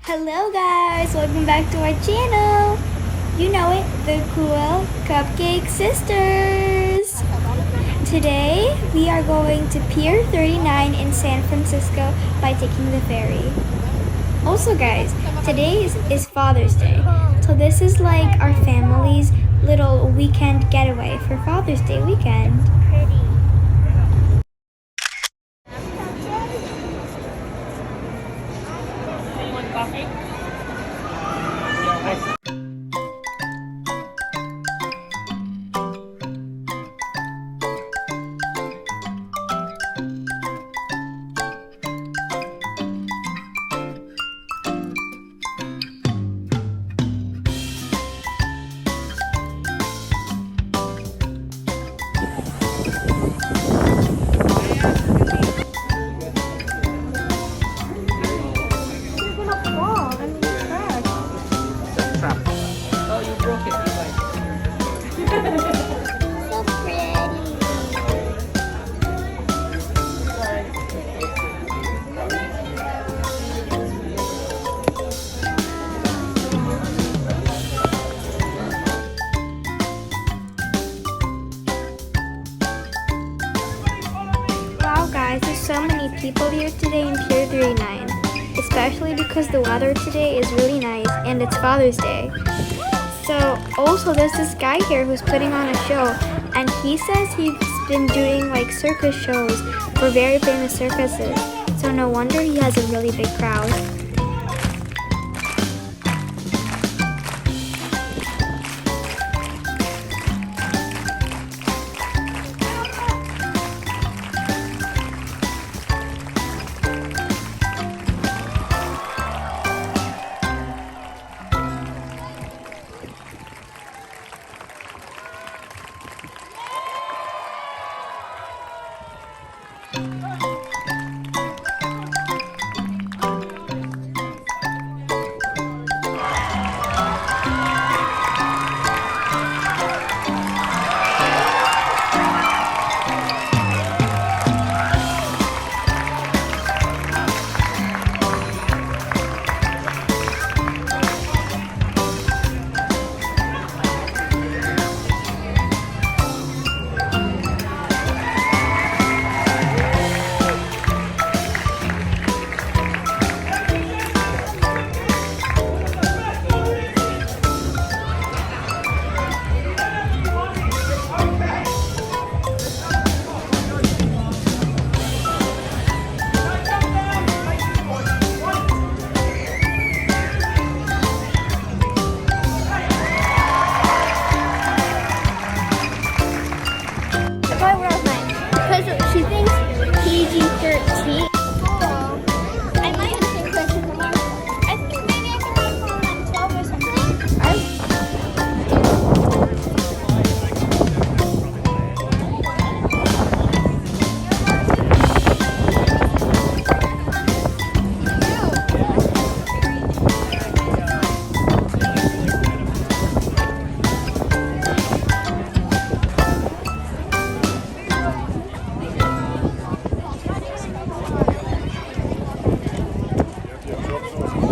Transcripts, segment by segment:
Hello guys, welcome back to our channel. You know it, the cool Cupcake Sisters. Today we are going to Pier 39 in San Francisco by taking the ferry. Also guys, today is Father's Day. So this is like our family's little weekend getaway for Father's Day weekend. There's so many people here today in Pier 39, especially because the weather today is really nice and it's Father's Day. So also there's this guy here who's putting on a show, and he says he's been doing like circus shows for very famous circuses, so no wonder he has a really big crowd.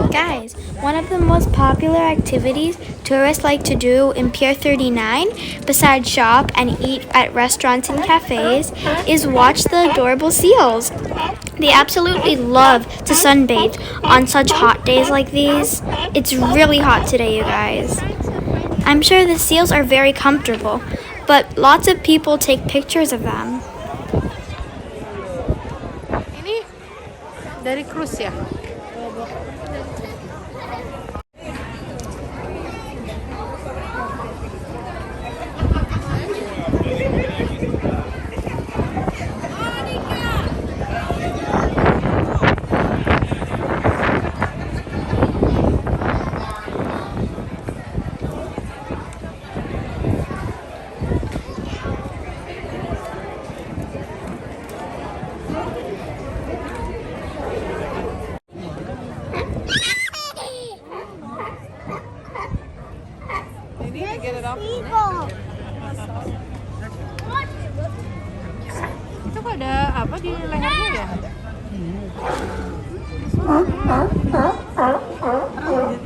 Guys, one of the most popular activities tourists like to do in Pier 39, besides shop and eat at restaurants and cafes, is watch the adorable seals. They absolutely love to sunbathe on such hot days like these. It's really hot today, you guys. I'm sure the seals are very comfortable, but lots of people take pictures of them. Ini dari cruise ya? Itu kok ada apa di lehernya ya?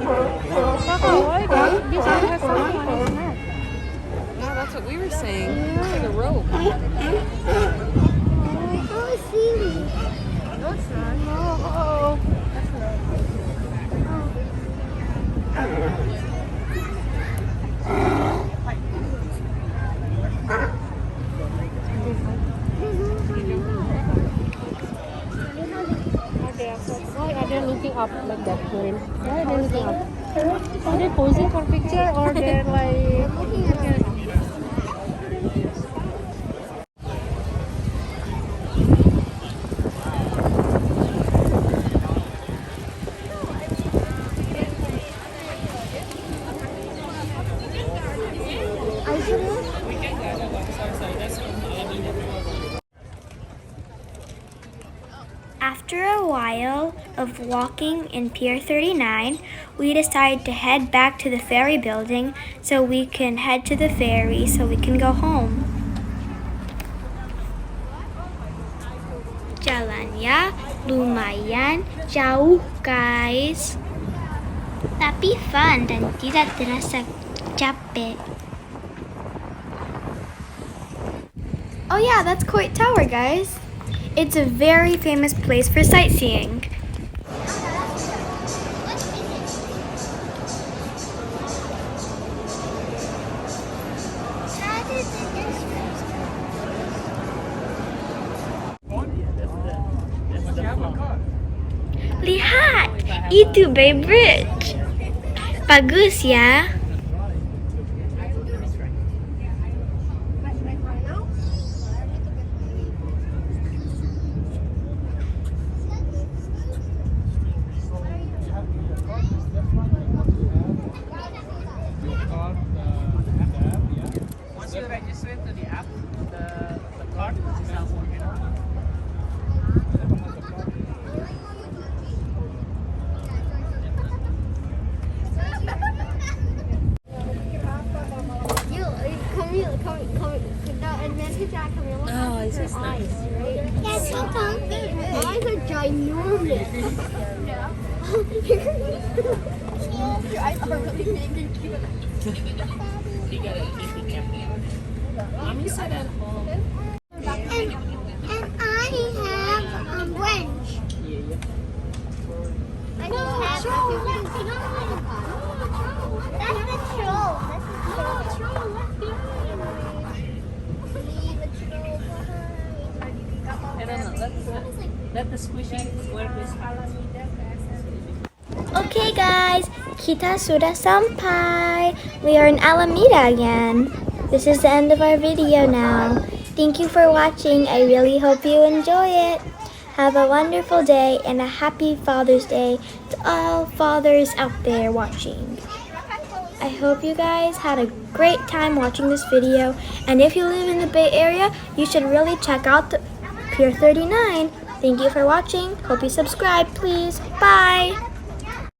Why this one has something on its neck? Yeah, that's what we were saying. It's like a rope. Oh, seaweed. No, it's not. No. That's not. Why are they looking up like that, Corinne? Why are they looking up? Are they posing for picture or they're like looking at it? After a while of walking in Pier 39, we decided to head back to the ferry building so we can head to the ferry so we can go home. Jalannya lumayan jauh, guys. Tapi fun dan tidak terasa capek. Oh yeah, that's Coit Tower, guys. It's a very famous place for sightseeing. Lihat, itu Bay Bridge. Bagus ya. Once you register to the app, the card is now working. Oh, this is nice. Yes, Eyes are ginormous. Your eyes are really big and cute. You gotta keep the camera. Mommy said at home. And I have a wrench. I don't have That's the troll. That's the troll. Leave a troll behind. I don't know. Let the squishy work this. Okay guys, kita sudah sampai. We are in Alameda again. This is the end of our video now. Thank you for watching. I really hope you enjoy it. Have a wonderful day and a happy Father's Day to all fathers out there watching. I hope you guys had a great time watching this video, and if you live in the Bay Area, you should really check out the Pier 39. Thank you for watching. Hope you subscribe, please. Bye!